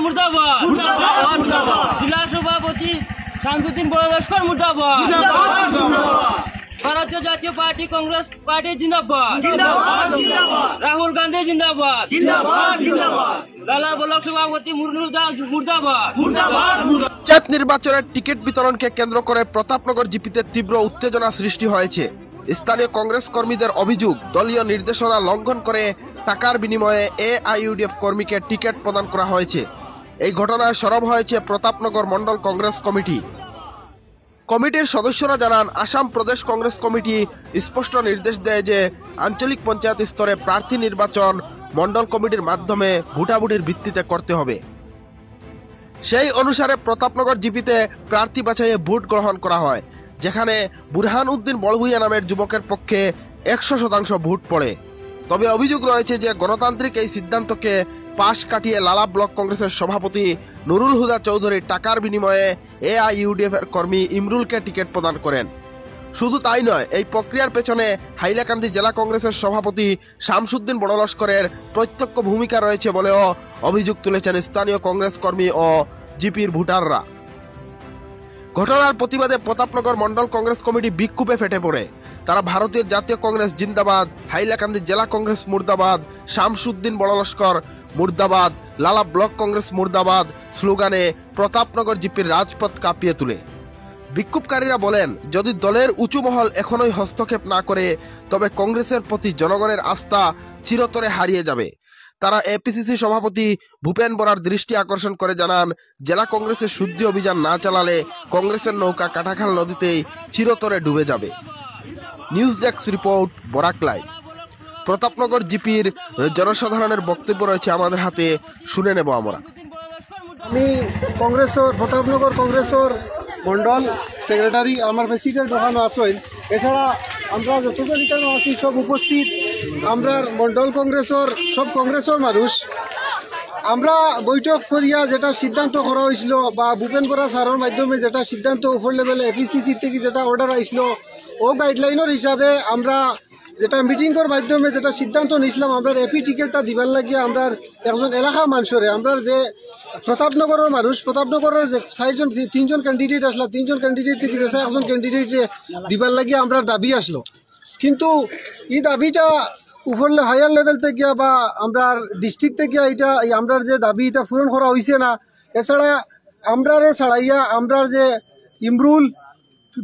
মুর্দাবাদ, জেলা সভাপতি শামসুদ্দিন বড় লস্কর মুর্দাবাদ, ভারতীয় জাতীয় পার্টি কংগ্রেস পার্টি জিন্দাবাদ, রাহুল গান্ধী জিন্দাবাদ, লালা ব্লক সভাপতি মুর্দাবাদ। পঞ্চায়েত নির্বাচনের টিকিট বিতরণকে কেন্দ্র করে প্রতাপনগর জিপিতে তীব্র উত্তেজনা সৃষ্টি হয়েছে। স্থানীয় কংগ্রেস কর্মীদের অভিযোগ, দলীয় নির্দেশনা লঙ্ঘন করে টাকার বিনিময়ে এআইইউডিএফ কর্মীকে টিকিট প্রদান করা হয়েছে। এই ঘটনায় সরব হয়েছে প্রতাপনগর মন্ডল কংগ্রেস কমিটি। কমিটির সদস্যরা জানান, আসাম প্রদেশ কংগ্রেস কমিটি স্পষ্ট নির্দেশ দেয় যে আঞ্চলিক পঞ্চায়েত স্তরে প্রার্থী নির্বাচন মন্ডল কমিটির মাধ্যমে ভোটাভুটির ভিত্তিতে করতে হবে। সেই অনুসারে প্রতাপনগর জিপিতে প্রার্থী বাছাইয়ে ভোট গ্রহণ করা হয়, যেখানে বুরহান উদ্দিন বড়ভূইয়া নামের যুবকের পক্ষে 100% ভোট পড়ে। তবে অভিযোগ রয়েছে যে গণতান্ত্রিক এই সিদ্ধান্তকে পাশ কাটিয়ে লালা ব্লক কংগ্রেসের সভাপতি নুরুল হুদা চৌধুরী টাকার বিনিময়ে এআইইউডিএফ এর কর্মী ইমরুলকে টিকিট প্রদান করেন। শুধু তাই নয়, এই প্রক্রিয়ার পেছনে হাইলাকান্দি জেলা কংগ্রেসের সভাপতি শামসুদ্দিন বড় লস্করের প্রত্যক্ষ ভূমিকা রয়েছে বলেও অভিযোগ তুলেছেন স্থানীয় কংগ্রেস কর্মী ও জিপির ভোটাররা। ঘটনার প্রতিবাদে প্রতাপনগর মন্ডল কংগ্রেস কমিটি বিক্ষোভে ফেটে পড়ে। তারা ভারতীয় জাতীয় কংগ্রেস জিন্দাবাদ, হাইলাকান্দি জেলা কংগ্রেস মুর্দাবাদ, শামসুদ্দিন বড় লস্কর মুর্দাবাদ, লালা ব্লক কংগ্রেস মুর্দাবাদ স্লোগানে প্রতাপনগর জিপির রাজপথ কাঁপিয়ে তোলে। বিক্ষোভকারীরা বলেন, যদি দলের উঁচু মহল এখনোই হস্তক্ষেপ না করে তবে কংগ্রেসের প্রতি জনগণের আস্থা চিরতরে হারিয়ে যাবে। তারা এপিসিসি সভাপতি ভূপেন বরার দৃষ্টি আকর্ষণ করে জানান, জেলা কংগ্রেসের শুদ্ধি অভিযান না চালালে কংগ্রেসের নৌকা কাটাখাল নদীতেই চিরতরে ডুবে যাবে। News desk report, Barak live. Pratapnagar জিপির জনসাধারণের বক্তব্য রয়েছে আমাদের হাতে, শুনে নেব আমরা। আমি কংগ্রেসের প্রতাপনগর কংগ্রেসের মন্ডল সেক্রেটারি, আমার প্রেসিডেন্ট ওখানে আসেন। এছাড়া আমরা যতজন এখানে আছি সব উপস্থিত, আমরা মন্ডল কংগ্রেসের সব কংগ্রেসের মানুষ। আমরা বৈঠক করিয়া যেটা সিদ্ধান্ত করা হয়েছিল বা ভূপেন বরা স্যারের মাধ্যমে যেটা সিদ্ধান্ত উপর লেভেলে এপিসিসি থেকে যেটা অর্ডার আসলো, ও গাইডলাইনের হিসাবে আমরা যেটা মিটিংয়ের মাধ্যমে যেটা সিদ্ধান্ত নিয়েছিলাম, আমরা এপি টিকিটটা দিবার লাগিয়ে আমরা একজন এলাকা মানুষরে, আমরা যে প্রতাপনগরের মানুষ, প্রতাপনগরের যে তিনজন ক্যান্ডিডেট আসলো, তিনজন ক্যান্ডিডেট থেকে যে একজন ক্যান্ডিডেটে দিবার লাগিয়ে আমরা দাবি আসলো। কিন্তু এই দাবিটা উপরে হায়ার লেভেল থেকে বা আমরা ডিস্ট্রিক্ট থেকে এটা আমরা যে দাবি এটা পূরণ করা হয়েছে না। এছাড়া আমরা ছাড়াইয়া আমরা যে ইমরুল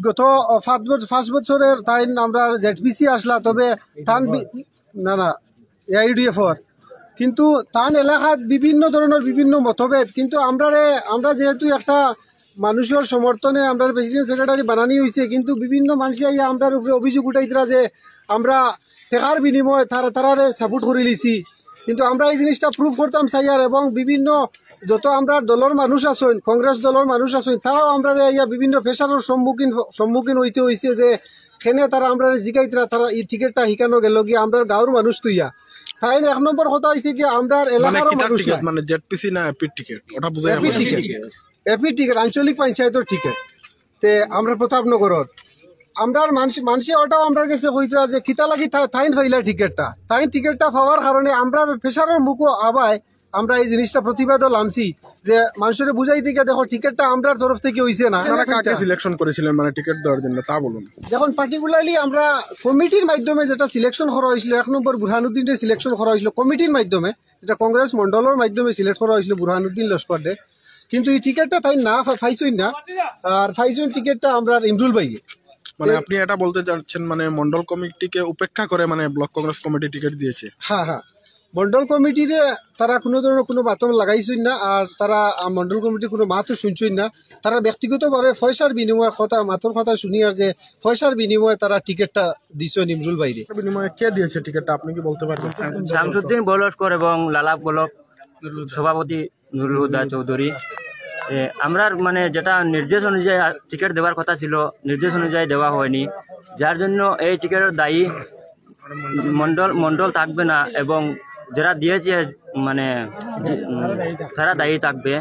গত 5 বছরের তাই আমরা জেডপিসি আসলা, তবে তান না এআইইউডিএফর, কিন্তু তান এলাকাত বিভিন্ন ধরনের বিভিন্ন মতভেদ। কিন্তু আমরা যেহেতু একটা মানুষের সমর্থনে আমরা প্রেসিডেন্ট সেক্রেটারি বানানি হয়েছে, কিন্তু বিভিন্ন মানুষ আইয়া আমরা উপরে অভিযোগ উঠাইতরা যে আমরা টাকার বিনিময়ে তারারে সাপোর্ট করে লিছি। কিন্তু আমরা এই জিনিসটা প্রুভ করতাম চাইয়ার, এবং বিভিন্ন যত আমরা দলের মানুষ আছেন, কংগ্রেস দলের মানুষ আছেন, তারাও আমরা ইয়া বিভিন্ন প্রেশারের সম্মুখীন হইতে হয়েছে যে খেনে তারা আমরা জিগাইতরা তারা এই টিকিটটা শিখানো গেল গিয়ে আমরা গাঁৱৰ মানুষ তুইয়া। তাই 1 নম্বর কথা হয়েছে কি আমরা এলাকার মানুষ মানে জেডপিসি না এপি টিকিট, ওটা বুঝাই এপি টিকিট আঞ্চলিক পঞ্চায়েতের টিকিট তে আমরা প্রতাপনগরের আমরা মানুষে ওটাও আমরা কাছে কইতরা যে কিতা লাগি তাইন হইলা টিকিটটা পাওয়ার কারণে আমরা প্রেশারের মুখও আবায় আমরা এই জিনিসটা প্রতিবাদও লামছি যে মানুষের বুঝাই দিকে দেখো টিকিটটা আমরা তরফ থেকে হইছে না। কাকে সিলেকশন করেছিলেন মানে টিকিট দেওয়ার জন্য তা বলুন। যখন পার্টিকুলারলি আমরা কমিটির মাধ্যমে যেটা সিলেকশন করা হয়েছিল, 1 নম্বর বুরহানুদ্দিনের সিলেকশন করা হয়েছিল কমিটির মাধ্যমে, যেটা কংগ্রেস মন্ডলের মাধ্যমে সিলেক্ট করা হয়েছিল বুরহানুদ্দিন লস্কর দে। কিন্তু এই টিকিটটা তাই না পাইছই না, আর পাইছই টিকিটটা আমরা ইমরুল ভাইয়ে। মানে আপনি এটা বলতে চাচ্ছেন মানে মন্ডল কমিটিকে উপেক্ষা করে মানে ব্লক কংগ্রেস কমিটি টিকিট দিয়েছে? হ্যাঁ, মন্ডল কমিটিরে তারা কোনো ধরনের কোনো বাতম লাগাইছই না, আর তারা মন্ডল কমিটির কোনো মাতও শুনছই না। তারা ব্যক্তিগতভাবে পয়সার বিনিময়ে মাতর কথা শুনি আর যে পয়সার বিনিময়ে তারা টিকিটটা দিছে ইমরুল বাইরে। বিনিময়ে কে দিয়েছে টিকিটটা আপনি কি বলতে পারবেন? শামসুদ্দিন বড় লস্কর এবং লালা ব্লক সভাপতি নুরুল হুদা চৌধুরী। আমরা মানে যেটা নির্দেশ অনুযায়ী টিকিট দেওয়ার কথা ছিল, নির্দেশ অনুযায়ী দেওয়া হয়নি, যার জন্য এই টিকিটের দায়ী মন্ডল থাকবে না, এবং যারা দিয়েছে মানে তারা দায়ী থাকবে।